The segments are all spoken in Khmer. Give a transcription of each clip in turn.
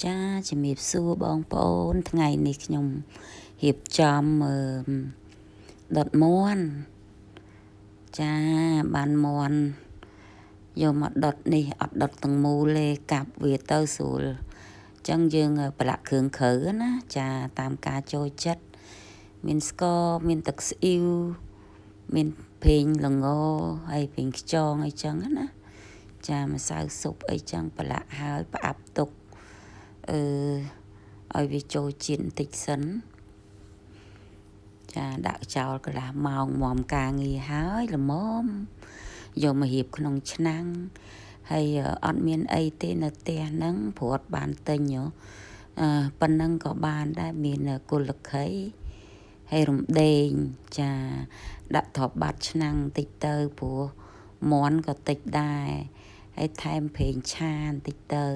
ចាជំរាបសួរបងប្អូនថ្ងៃនេះខ្ញុំរៀបចំដុតមាន់ចាបានមាន់យកមកដុតនេះអត់ដុតទាំងមូលទេកាប់វាទៅស្រួលអញ្ចឹងយើងប្រឡាក់គ្រឿងគ្រូណាចាតាមការចូលចិត្តមានស្ករមានទឹកស្អ៊ីវមានប្រេងល្ងហើយប្រេងខ្យងអីចឹងណាចាម្សៅស៊ុបអីចឹងប្រឡាក់ហើយផ្អាប់ទុកឲ្យវាចូលជាតិបន្តិចសិនចាដាក់ចោលកន្លះម៉ោងមុំការងារហើយល្មមយកមករៀបក្នុងឆ្នាំងហើយអត់មានអីទេនៅផ្ទះហ្នឹងព្រោះអត់បានទិញប៉ុណ្ណឹងក៏បានដែរមានគុលខីហើយរំដេងចាដាក់ទ្រាប់បាត់ឆ្នាំងបន្តិចទៅព្រោះមាន់ក៏តិចដែរហើយថែមប្រេងឆាបន្តិចទៅ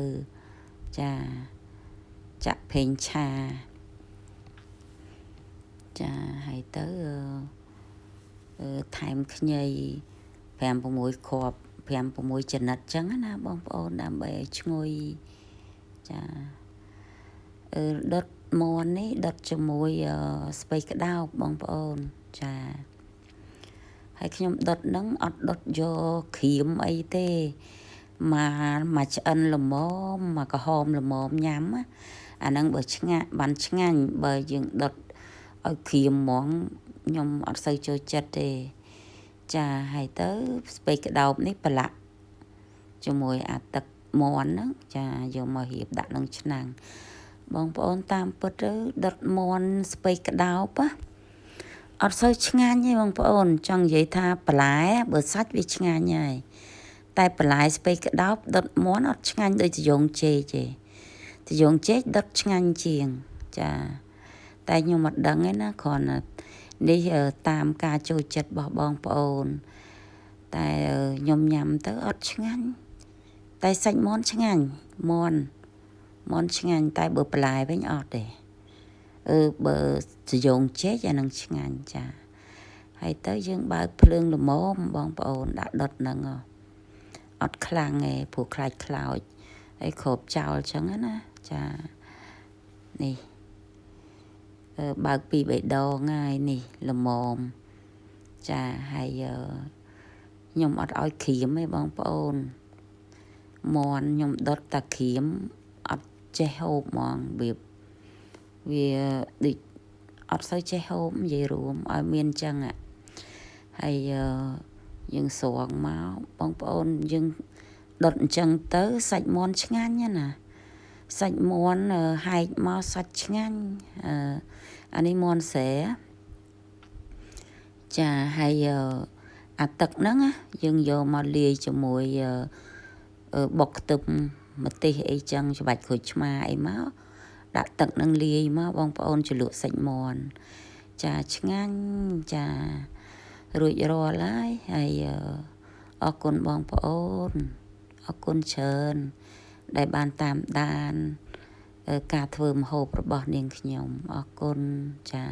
ចាចាក់ប្រេងឆាចាហើយទៅថែមខ្ញី5-6 គ្រាប់5-6ចំណិតចឹងណាបងប្អូនដើម្បីឲ្យឈ្ងុយចាដុតមាន់នេះដុតជាមួយស្ពៃក្តោបបងប្អូនចាហើយខ្ញុំដុតហ្នឹងអត់ដុតយកក្រៀមអីទេមកឆ្អិនល្មមមកក្រហមល្មមញ៉ាំអាហ្នឹងបើបានឆ្ងាញ់បើយើងដុតឲ្យក្រៀមហ្មងខ្ញុំអត់សូវចូលចិត្តទេចាហើយទៅស្ពៃក្តោបនេះប្រឡាក់ជាមួយអាទឹកមាន់ហ្នឹងចាយកមករៀបដាក់ក្នុងឆ្នាំងបងប្អូនតាមពិតទៅដុតមាន់ស្ពៃក្តោបអត់សូវឆ្ងាញ់ទេបងប្អូនចង់និយាយថាបន្លែបើសាច់វាឆ្ងាញ់ហើយតែបន្លែស្ពៃក្តោបដុតមាន់អត់ឆ្ងាញ់ដូចត្រយូងចេកទេត្រយូងចេកដុតឆ្ងាញ់ជាងចាតែខ្ញុំអត់ដឹងទេណាគ្រាន់តែនេះតាមការចូលចិត្តរបស់បងប្អូនតែខ្ញុំញ៉ាំទៅអត់ឆ្ងាញ់តែសាច់មាន់ឆ្ងាញ់មាន់ឆ្ងាញ់តែបើបន្លែវិញអត់ទេបើត្រយូងចេកអានឹងឆ្ងាញ់ចាហើយទៅយើងបើកភ្លើងល្មមបងប្អូនដាក់ដុតហ្នឹងអត់ខ្លាំងទេព្រោះខ្លាចខ្លោចហើយគ្របចោលអញ្ចឹងណាចានេះបើក2-3ដងហើយនេះល្មមចាហើយខ្ញុំអត់ឲ្យក្រៀមទេបងប្អូនមាន់ខ្ញុំដុតតែក្រៀមអត់ចេះហូបហ្មងវាដូចអត់សូវចេះហូបនិយាយរួមឲ្យមានចឹងហើយយើងស្រង់មកបងប្អូនយើងដុតអញ្ចឹងទៅសាច់មាន់ឆ្ងាញ់ណាសាច់មាន់ហែកមកសាច់ឆ្ងាញ់អានេះមាន់ស្រែចាហើយអាទឹកហ្នឹងយើងយកមកលាយជាមួយបុកខ្ទឹមម្ទេសអីចឹងច្បាច់ក្រូចឆ្មាអីមកដាក់ទឹកនឹងលាយមកបងប្អូនជ្រលក់សាច់មាន់ចាឆ្ងាញ់ចារួចរាល់ហើយអរគុណបងប្អូនអរគុណច្រើនដែលបានតាមដានការធ្វើម្ហូបរបស់នាងខ្ញុំអរគុណចា